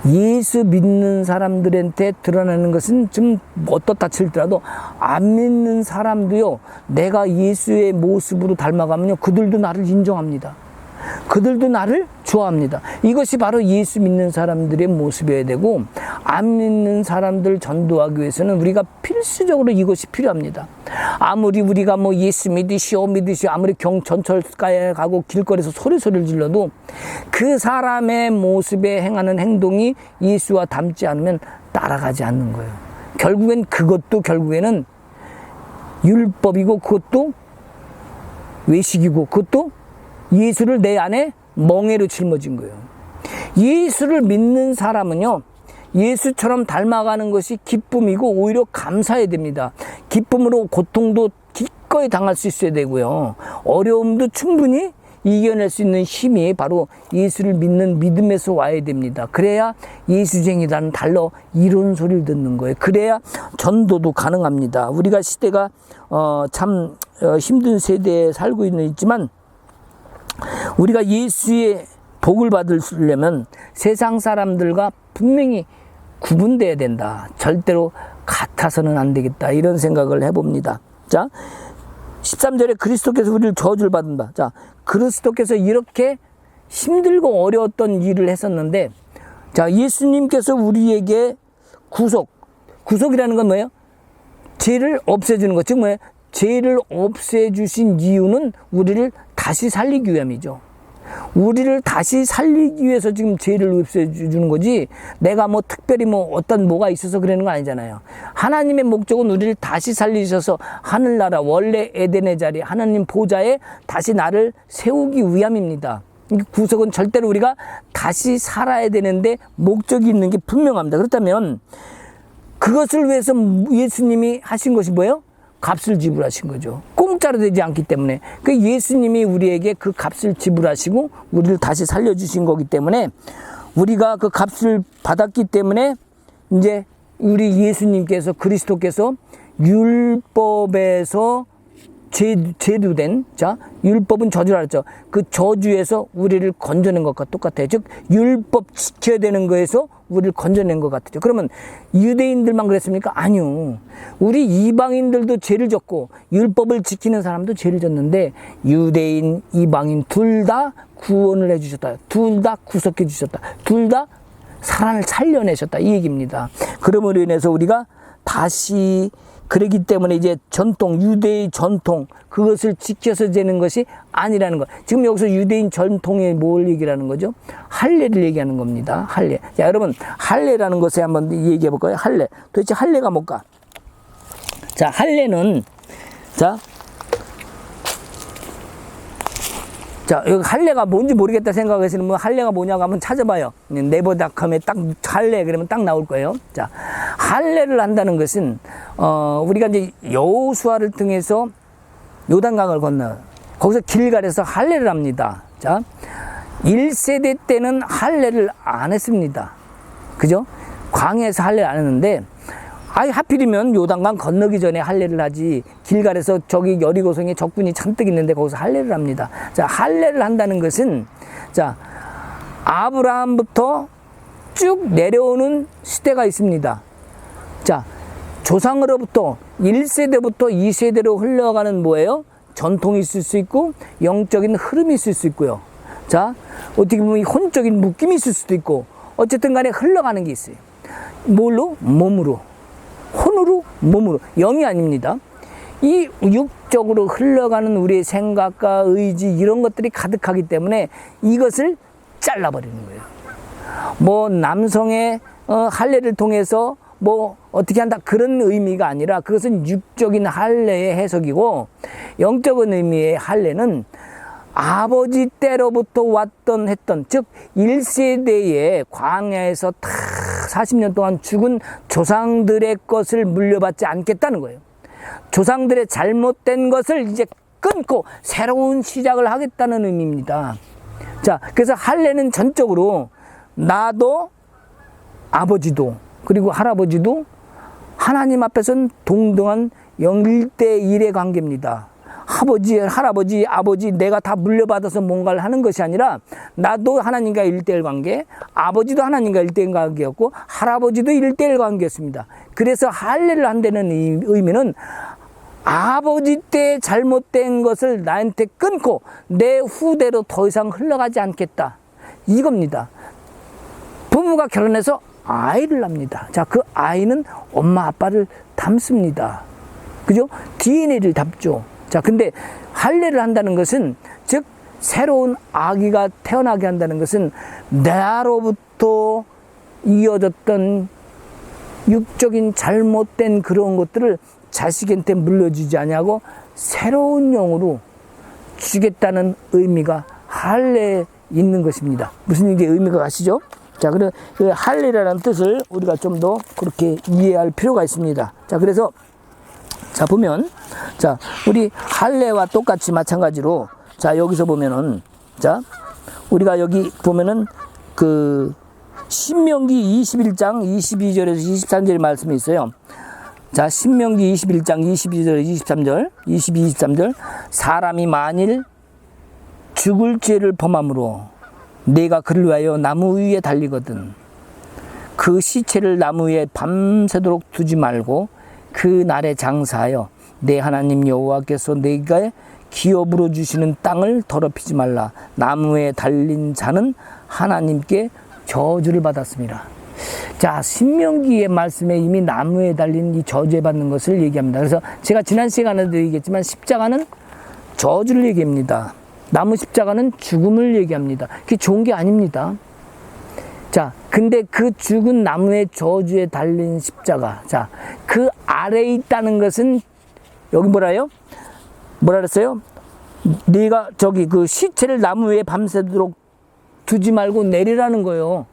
Speaker 1: 예수 믿는 사람들한테 드러나는 것은 좀 어떻다 칠더라도 안 믿는 사람도요, 내가 예수의 모습으로 닮아가면요, 그들도 나를 인정합니다. 그들도 나를 좋아합니다. 이것이 바로 예수 믿는 사람들의 모습이어야 되고, 안 믿는 사람들 전도하기 위해서는 우리가 필수적으로 이것이 필요합니다. 아무리 우리가 뭐 예수 믿으시오 아무리 전철가에 가고 길거리에서 소리를 질러도 그 사람의 모습에 행하는 행동이 예수와 닮지 않으면 따라가지 않는 거예요. 결국엔 그것도 결국에는 율법이고, 그것도 외식이고, 그것도 예수를 내 안에 멍에로 짊어진 거예요. 예수를 믿는 사람은요, 예수처럼 닮아가는 것이 기쁨이고 오히려 감사해야 됩니다. 기쁨으로 고통도 기꺼이 당할 수 있어야 되고요, 어려움도 충분히 이겨낼 수 있는 힘이 바로 예수를 믿는 믿음에서 와야 됩니다. 그래야 예수쟁이라는 달러 이런 소리를 듣는 거예요. 그래야 전도도 가능합니다. 우리가 시대가 참 힘든 세대에 살고 있지만 우리가 예수의 복을 받으려면 세상 사람들과 분명히 구분돼야 된다. 절대로 같아서는 안 되겠다. 이런 생각을 해봅니다. 자, 13절에 그리스도께서 우리를 저주를 받은다. 자, 그리스도께서 이렇게 힘들고 어려웠던 일을 했었는데, 자, 예수님께서 우리에게 구속이라는 건 뭐예요? 죄를 없애주는 것. 즉 뭐예요? 죄를 없애주신 이유는 우리를 다시 살리기 위함이죠. 우리를 다시 살리기 위해서 지금 죄를 없애주는 거지, 내가 뭐 특별히 뭐 어떤 뭐가 있어서 그러는 거 아니잖아요. 하나님의 목적은 우리를 다시 살리셔서 하늘나라 원래 에덴의 자리 하나님 보좌에 다시 나를 세우기 위함입니다. 구속은 절대로 우리가 다시 살아야 되는데 목적이 있는 게 분명합니다. 그렇다면 그것을 위해서 예수님이 하신 것이 뭐예요? 값을 지불하신 거죠. 공짜로 되지 않기 때문에. 그 예수님이 우리에게 그 값을 지불하시고 우리를 다시 살려주신 거기 때문에, 우리가 그 값을 받았기 때문에 이제 우리 예수님께서, 그리스도께서 율법에서 제도된, 자, 율법은 저주라 했죠. 그 저주에서 우리를 건져낸 것과 똑같아요. 즉 율법 지켜야 되는 거에서 우리를 건져낸 것 같죠. 그러면 유대인들만 그랬습니까? 아니요. 우리 이방인들도 죄를 졌고 율법을 지키는 사람도 죄를 졌는데, 유대인, 이방인 둘 다 구원을 해주셨다. 둘 다 구속해 주셨다. 둘 다 사람을 살려내셨다. 이 얘기입니다. 그러므로 인해서 우리가 다시, 그러기 때문에 이제 전통, 유대의 전통, 그것을 지켜서 되는 것이 아니라는 것. 지금 여기서 유대인 전통에 뭘 얘기하는 거죠? 할례를 얘기하는 겁니다. 할례. 자, 여러분, 할례라는 것에 한번 얘기해 볼까요? 할례. 도대체 할례가 뭘까? 자, 할례는, 자, 여기 할례가 뭔지 모르겠다 생각하시는 분, 할례가 뭐냐고 한번 찾아봐요. 네이버닷컴에 딱 할례 그러면 딱 나올 거예요. 자, 할례를 한다는 것은, 우리가 이제 여호수아를 통해서 요단강을 건너, 거기서 길갈에서 할례를 합니다. 자, 1세대 때는 할례를 안 했습니다. 그죠? 광야에서 할례를 안 했는데, 아이 하필이면 요단강 건너기 전에 할례를 하지, 길갈에서 저기 여리고성에 적군이 잔뜩 있는데 거기서 할례를 합니다. 자, 할례를 한다는 것은, 자, 아브라함부터 쭉 내려오는 시대가 있습니다. 자, 조상으로부터 1세대부터 2세대로 흘러가는 뭐예요? 전통이 있을 수 있고 영적인 흐름이 있을 수 있고요. 자, 어떻게 보면 혼적인 묶임이 있을 수도 있고, 어쨌든 간에 흘러가는 게 있어요. 뭘로? 몸으로. 혼으로, 몸으로. 영이 아닙니다. 이 육적으로 흘러가는 우리의 생각과 의지, 이런 것들이 가득하기 때문에 이것을 잘라버리는 거예요. 뭐 남성의 할례를 통해서 뭐 어떻게 한다, 그런 의미가 아니라 그것은 육적인 할례의 해석이고, 영적인 의미의 할례는 아버지 때로부터 했던, 즉 1세대에 광야에서 다 40년 동안 죽은 조상들의 것을 물려받지 않겠다는 거예요. 조상들의 잘못된 것을 이제 끊고 새로운 시작을 하겠다는 의미입니다. 자, 그래서 할례는 전적으로 나도 아버지도 그리고 할아버지도 하나님 앞에서는 동등한 1대1의 관계입니다. 아버지, 할아버지, 아버지 내가 다 물려받아서 뭔가를 하는 것이 아니라 나도 하나님과 1대1 관계, 아버지도 하나님과 1대1 관계였고 할아버지도 1대1 관계였습니다. 그래서 할례를 한다는 의미는 아버지 때 잘못된 것을 나한테 끊고 내 후대로 더 이상 흘러가지 않겠다. 이겁니다. 부부가 결혼해서 아이를 낳습니다. 자, 그 아이는 엄마 아빠를 닮습니다. 그죠? DNA를 닮죠. 자, 근데 할례를 한다는 것은 즉 새로운 아기가 태어나게 한다는 것은 나로부터 이어졌던 육적인 잘못된 그런 것들을 자식한테 물려주지 아니하고 새로운 영으로 주겠다는 의미가 할례에 있는 것입니다. 무슨 이게 의미가 가시죠? 자, 그래서 그 할례라는 뜻을 우리가 좀 더 그렇게 이해할 필요가 있습니다. 자, 그래서 자 보면 자 우리 할례와 똑같이 마찬가지로 자 여기서 보면은 자 우리가 여기 보면은 그 신명기 21장 22절에서 23절 말씀이 있어요. 자, 신명기 21장 22절 23절 23절 사람이 만일 죽을 죄를 범함으로 내가 그를 위하여 나무 위에 달리거든 그 시체를 나무 위에 밤새도록 두지 말고 그 날에 장사하여 내 하나님 여호와께서 내게 기업으로 주시는 땅을 더럽히지 말라. 나무에 달린 자는 하나님께 저주를 받았습니다. 자, 신명기의 말씀에 이미 나무에 달린 이 저주에 받는 것을 얘기합니다. 그래서 제가 지난 시간에도 얘기했지만 십자가는 저주를 얘기합니다. 나무 십자가는 죽음을 얘기합니다. 그게 좋은 게 아닙니다. 자, 근데 그 죽은 나무의 저주에 달린 십자가, 자, 그 아래에 있다는 것은 여기 뭐라요? 뭐라 그랬어요? 네가 저기 그 시체를 나무 위에 밤새도록 두지 말고 내리라는 거예요.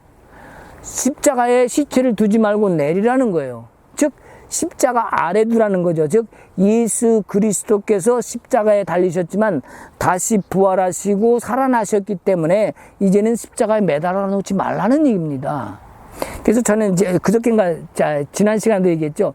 Speaker 1: 십자가에 시체를 두지 말고 내리라는 거예요. 즉 십자가 아래 두라는 거죠. 즉 예수 그리스도께서 십자가에 달리셨지만 다시 부활하시고 살아나셨기 때문에 이제는 십자가에 매달아 놓지 말라는 얘기입니다. 그래서 저는 이제 그저께인가 지난 시간도 얘기했죠.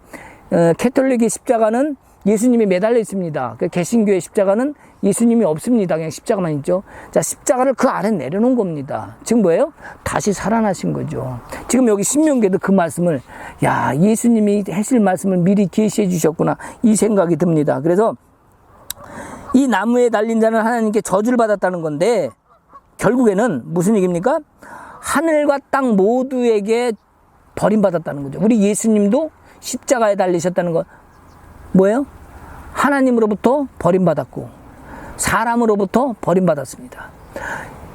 Speaker 1: 캐톨릭의 십자가는 예수님이 매달려 있습니다. 개신교의 십자가는 예수님이 없습니다. 그냥 십자가만 있죠. 자, 십자가를 그 아래 내려놓은 겁니다. 지금 뭐예요? 다시 살아나신 거죠. 지금 여기 신명기에도 그 말씀을 야, 예수님이 하실 말씀을 미리 계시해 주셨구나 이 생각이 듭니다. 그래서 이 나무에 달린 자는 하나님께 저주를 받았다는 건데 결국에는 무슨 얘기입니까? 하늘과 땅 모두에게 버림받았다는 거죠. 우리 예수님도 십자가에 달리셨다는 거 뭐예요? 하나님으로부터 버림받았고 사람으로부터 버림받았습니다.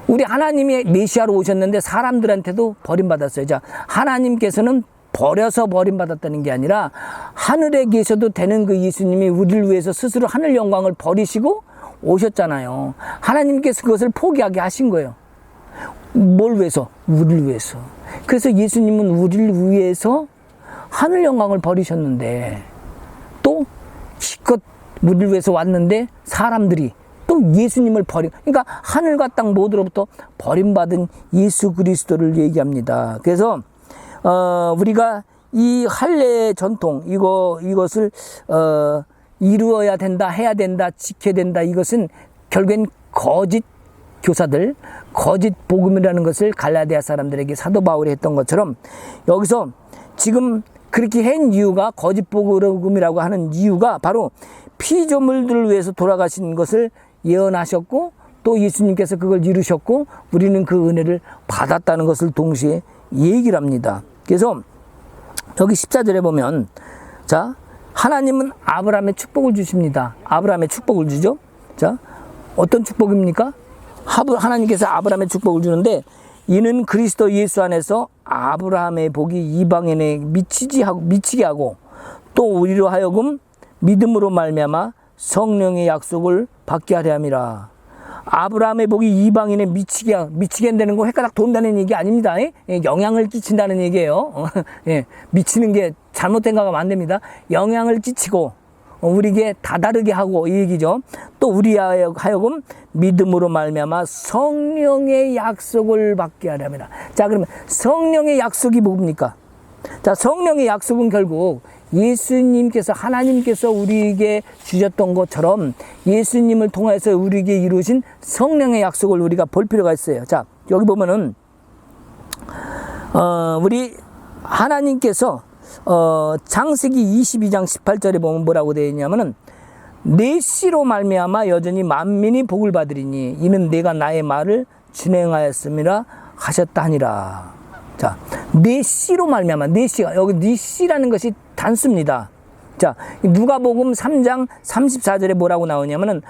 Speaker 1: 우리 하나님이 메시아로 오셨는데 사람들한테도 버림받았어요. 자, 하나님께서는 버려서 버림받았다는 게 아니라 하늘에 계셔도 되는 그 예수님이 우리를 위해서 스스로 하늘 영광을 버리시고 오셨잖아요. 하나님께서 그것을 포기하게 하신 거예요. 뭘 위해서? 우리를 위해서. 그래서 예수님은 우리를 위해서 하늘 영광을 버리셨는데 또 실컷 우리를 위해서 왔는데 사람들이 또 예수님을 그러니까 하늘과 땅 모두로부터 버림받은 예수 그리스도를 얘기합니다. 그래서 우리가 이 할례의 전통 이것을 이루어야 된다, 해야 된다, 지켜야 된다. 이것은 결국엔 거짓 교사들, 거짓 복음이라는 것을 갈라디아 사람들에게 사도 바울이 했던 것처럼 여기서 지금 그렇게 한 이유가 거짓 복음이라고 하는 이유가 바로 피조물들을 위해서 돌아가신 것을 예언하셨고 또 예수님께서 그걸 이루셨고 우리는 그 은혜를 받았다는 것을 동시에 얘기를 합니다. 그래서 여기 14절에 보면 자, 하나님은 아브라함의 축복을 주십니다. 아브라함의 축복을 주죠. 자, 어떤 축복입니까? 하나님께서 아브라함의 축복을 주는데 이는 그리스도 예수 안에서 아브라함의 복이 이방인에 미치게 하고 또 우리로 하여금 믿음으로 말미암아 성령의 약속을 받게 하려 함이라. 아브라함의 복이 이방인에 미치게 한다는 거 헷가닥 돈다는 얘기 아닙니다. 영향을 끼친다는 얘기예요. 미치는 게 잘못된 거 하면 안 됩니다. 영향을 끼치고 우리에게 다다르게 하고 이 얘기죠. 또 우리 하여금 믿음으로 말미암아 성령의 약속을 받게 하려 합니다. 자, 그러면 성령의 약속이 뭡니까? 자, 성령의 약속은 결국 예수님께서, 하나님께서 우리에게 주셨던 것처럼 예수님을 통해서 우리에게 이루신 성령의 약속을 우리가 볼 필요가 있어요. 자, 여기 보면은 우리 하나님께서 창세기 22장 18절에 보면 뭐라고 되어 있냐면은 내 씨로 말미암아 여전히 만민이 복을 받으리니 이는 내가 나의 말을 진행하였음이라 하셨다 하니라. 자, 내 씨로 말미암아, 내 씨가, 여기 네 씨라는 것이 단수입니다. 자, 누가복음 3장 34절에 뭐라고 나오냐면은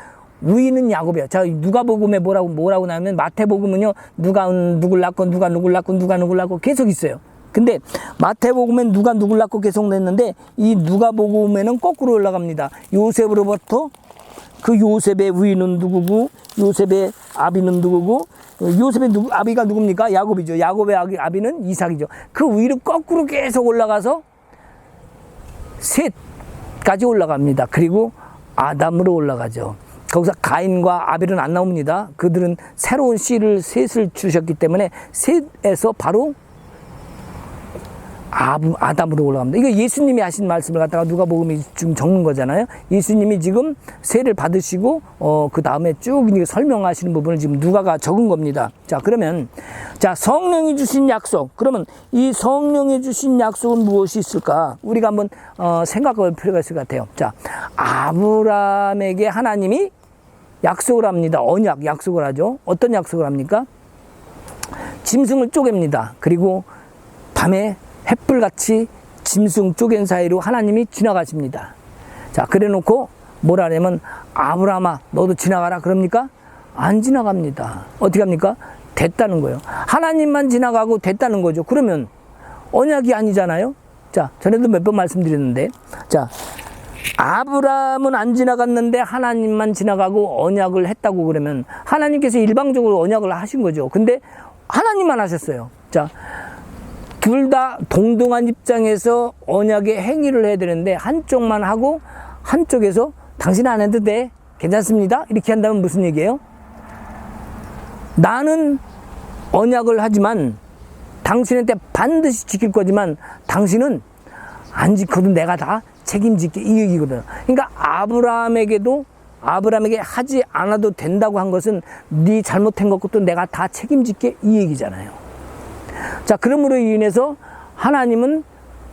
Speaker 1: 우리는 야곱이야. 자, 누가복음에 뭐라고 나오면 마태복음은요, 누가 누굴 낳고 누가 누굴 낳고 계속 있어요. 근데 마태복음엔 누가 누굴 낳고 계속 냈는데 이 누가복음에는 거꾸로 올라갑니다. 요셉으로부터 그 요셉의 우위는 누구고 요셉의 아비는 누구고 요셉의 아비가 누굽니까? 야곱이죠. 야곱의 아비는 이삭이죠. 그 위로 거꾸로 계속 올라가서 셋까지 올라갑니다. 그리고 아담으로 올라가죠. 거기서 가인과 아벨은 안 나옵니다. 그들은 새로운 씨를 셋을 주셨기 때문에 셋에서 바로 아담으로 올라갑니다. 이거 예수님이 하신 말씀을 갖다가 누가복음이 지금 적는 거잖아요. 예수님이 지금 세를 받으시고 그 다음에 쭉 설명하시는 부분을 지금 누가가 적은 겁니다. 자, 그러면 자, 성령이 주신 약속. 그러면 이 성령이 주신 약속은 무엇이 있을까? 우리가 한번 생각할 필요가 있을 것 같아요. 자, 아브라함에게 하나님이 약속을 합니다. 언약 약속을 하죠. 어떤 약속을 합니까? 짐승을 쪼갭니다. 그리고 밤에 햇불같이 짐승 쪼갠 사이로 하나님이 지나가십니다. 자, 그래 놓고 뭐라 하냐면 아브라함아 너도 지나가라 그럽니까? 안 지나갑니다. 어떻게 합니까? 됐다는 거예요. 하나님만 지나가고 됐다는 거죠. 그러면 언약이 아니잖아요. 자, 전에도 몇 번 말씀드렸는데, 자, 아브라함은 안 지나갔는데 하나님만 지나가고 언약을 했다고 그러면 하나님께서 일방적으로 언약을 하신 거죠. 근데 하나님만 하셨어요. 자, 둘 다 동등한 입장에서 언약의 행위를 해야 되는데 한쪽만 하고 한쪽에서 당신 안 해도 돼, 괜찮습니다, 이렇게 한다면 무슨 얘기예요? 나는 언약을 하지만 당신한테 반드시 지킬 거지만 당신은 안 지켜도 내가 다 책임질게, 이 얘기거든. 그러니까 아브라함에게 하지 않아도 된다고 한 것은 네 잘못한 것도 내가 다 책임질게, 이 얘기잖아요. 자, 그러므로 인해서 하나님은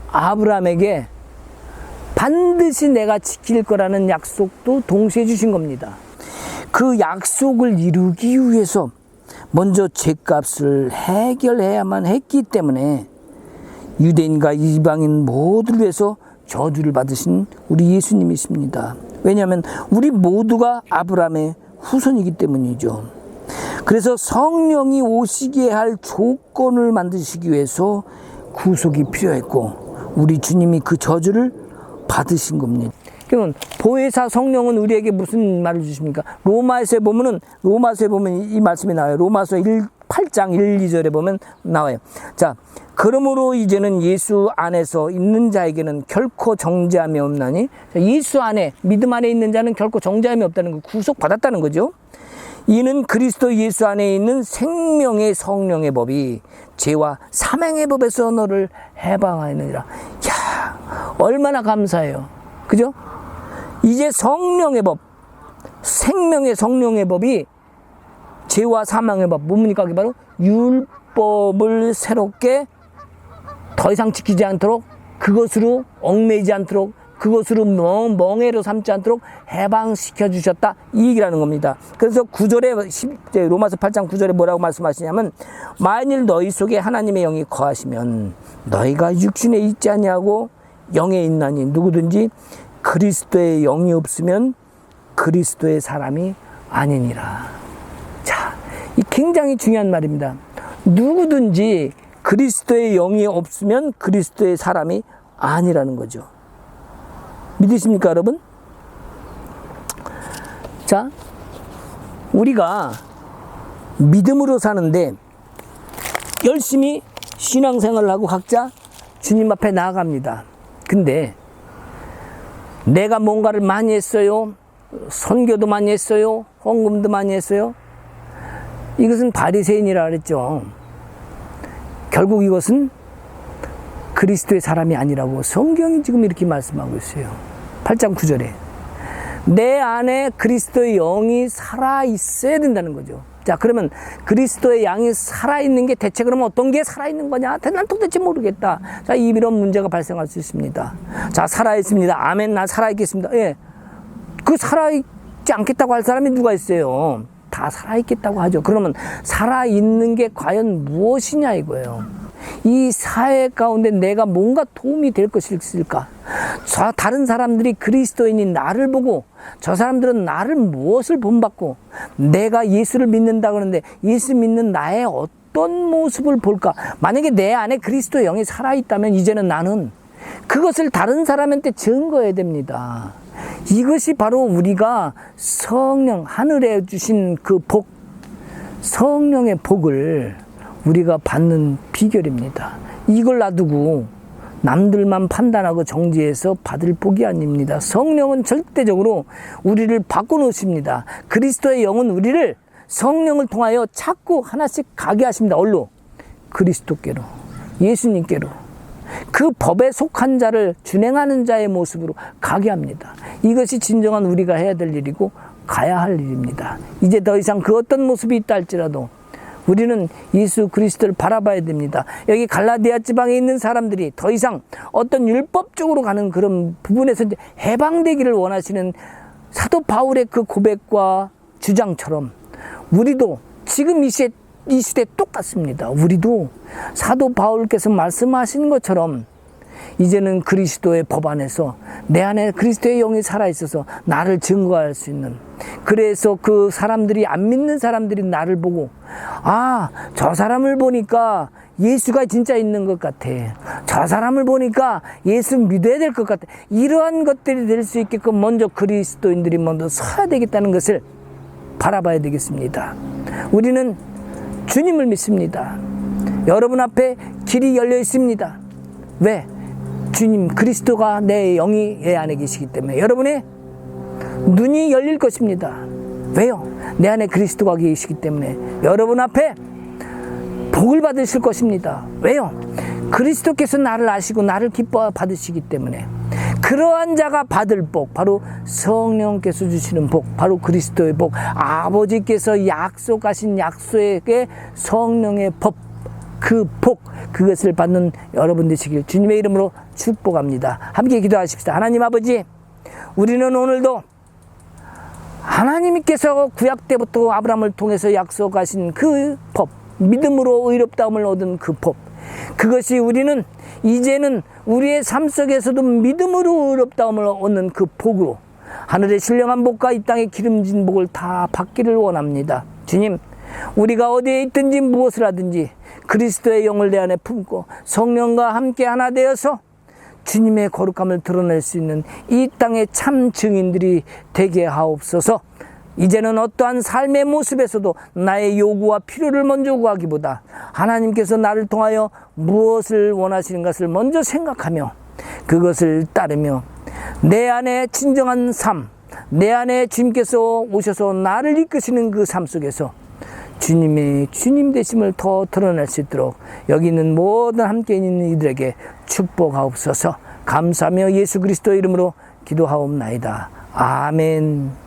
Speaker 1: 아브라함에게 반드시 내가 지킬 거라는 약속도 동시에 주신 겁니다. 그 약속을 이루기 위해서 먼저 죄값을 해결해야만 했기 때문에 유대인과 이방인 모두를 위해서 저주를 받으신 우리 예수님이십니다. 왜냐하면 우리 모두가 아브라함의 후손이기 때문이죠. 그래서 성령이 오시게 할 조건을 만드시기 위해서 구속이 필요했고 우리 주님이 그 저주를 받으신 겁니다. 그러면 보혜사 성령은 우리에게 무슨 말을 주십니까? 로마서에 보면 이 말씀이 나와요. 로마서 8장 1, 2절에 보면 나와요. 자, 그러므로 이제는 예수 안에서 있는 자에게는 결코 정죄함이 없나니, 예수 안에, 믿음 안에 있는 자는 결코 정죄함이 없다는 거, 구속받았다는 거죠. 이는 그리스도 예수 안에 있는 생명의 성령의 법이 죄와 사망의 법에서 너를 해방하느니라. 야, 얼마나 감사해요. 그죠? 이제 성령의 법, 생명의 성령의 법이 죄와 사망의 법, 뭡니까? 그게 바로 율법을 새롭게 더 이상 지키지 않도록, 그것으로 얽매이지 않도록, 그것으로 멍해로 삼지 않도록 해방시켜 주셨다, 이 얘기라는 겁니다. 그래서 9절에 로마서 8장 9절에 뭐라고 말씀하시냐면 만일 너희 속에 하나님의 영이 거하시면 너희가 육신에 있지 아니하고 영에 있나니 누구든지 그리스도의 영이 없으면 그리스도의 사람이 아니니라. 자, 이 굉장히 중요한 말입니다. 누구든지 그리스도의 영이 없으면 그리스도의 사람이 아니라는 거죠. 믿으십니까, 여러분? 자, 우리가 믿음으로 사는데 열심히 신앙생활을 하고 각자 주님 앞에 나아갑니다. 근데 내가 뭔가를 많이 했어요. 선교도 많이 했어요. 헌금도 많이 했어요. 이것은 바리새인이라 그랬죠. 결국 이것은 그리스도의 사람이 아니라고 성경이 지금 이렇게 말씀하고 있어요. 8장 9절에 내 안에 그리스도의 영이 살아있어야 된다는 거죠. 자, 그러면 그리스도의 양이 살아있는 게 대체 그러면 어떤 게 살아있는 거냐? 난 도대체 모르겠다. 자, 이런 문제가 발생할 수 있습니다. 자, 살아있습니다. 아멘, 나 살아있겠습니다. 예. 그 살아있지 않겠다고 할 사람이 누가 있어요? 다 살아있겠다고 하죠. 그러면 살아있는 게 과연 무엇이냐 이거예요. 이 사회 가운데 내가 뭔가 도움이 될 것이 있을까? 다른 사람들이 그리스도인인 나를 보고 저 사람들은 나를 무엇을 본받고 내가 예수를 믿는다 그러는데 예수 믿는 나의 어떤 모습을 볼까? 만약에 내 안에 그리스도의 영이 살아있다면 이제는 나는 그것을 다른 사람한테 증거해야 됩니다. 이것이 바로 우리가 성령, 하늘에 주신 그 복, 성령의 복을 우리가 받는 비결입니다. 이걸 놔두고 남들만 판단하고 정지해서 받을 복이 아닙니다. 성령은 절대적으로 우리를 바꿔놓으십니다. 그리스도의 영은 우리를 성령을 통하여 자꾸 하나씩 가게 하십니다. 어디로? 그리스도께로, 예수님께로. 그 법에 속한 자를 준행하는 자의 모습으로 가게 합니다. 이것이 진정한 우리가 해야 될 일이고 가야 할 일입니다. 이제 더 이상 그 어떤 모습이 있다 할지라도 우리는 예수 그리스도를 바라봐야 됩니다. 여기 갈라디아 지방에 있는 사람들이 더 이상 어떤 율법적으로 가는 그런 부분에서 이제 해방되기를 원하시는 사도 바울의 그 고백과 주장처럼 우리도 지금 이 시대 똑같습니다. 우리도 사도 바울께서 말씀하신 것처럼 이제는 그리스도의 법 안에서 내 안에 그리스도의 영이 살아있어서 나를 증거할 수 있는, 그래서 그 사람들이, 안 믿는 사람들이 나를 보고 아, 저 사람을 보니까 예수가 진짜 있는 것 같아, 저 사람을 보니까 예수 믿어야 될 것 같아, 이러한 것들이 될 수 있게끔 먼저 그리스도인들이 먼저 서야 되겠다는 것을 바라봐야 되겠습니다. 우리는 주님을 믿습니다. 여러분 앞에 길이 열려 있습니다. 왜? 주님 그리스도가 내 영이 내 안에 계시기 때문에 여러분의 눈이 열릴 것입니다. 왜요? 내 안에 그리스도가 계시기 때문에 여러분 앞에 복을 받으실 것입니다. 왜요? 그리스도께서 나를 아시고 나를 기뻐 받으시기 때문에. 그러한 자가 받을 복, 바로 성령께서 주시는 복, 바로 그리스도의 복, 아버지께서 약속하신 약속의 성령의 법, 그 복, 그것을 받는 여러분 되시길 주님의 이름으로 축복합니다. 함께 기도하십시다. 하나님 아버지, 우리는 오늘도 하나님께서 구약 때부터 아브라함을 통해서 약속하신 그 법, 믿음으로 의롭다함을 얻은 그 법, 그것이 우리는 이제는 우리의 삶 속에서도 믿음으로 의롭다함을 얻는 그 복으로 하늘의 신령한 복과 이 땅의 기름진 복을 다 받기를 원합니다. 주님, 우리가 어디에 있든지 무엇을 하든지 그리스도의 영을 내 안에 품고 성령과 함께 하나 되어서 주님의 거룩함을 드러낼 수 있는 이 땅의 참 증인들이 되게 하옵소서. 이제는 어떠한 삶의 모습에서도 나의 요구와 필요를 먼저 구하기보다 하나님께서 나를 통하여 무엇을 원하시는 것을 먼저 생각하며 그것을 따르며 내 안에 진정한 삶, 내 안에 주님께서 오셔서 나를 이끄시는 그 삶 속에서 주님의 주님 되심을 더 드러낼 수 있도록 여기 있는 모든 함께 있는 이들에게 축복하옵소서. 감사하며 예수 그리스도의 이름으로 기도하옵나이다. 아멘.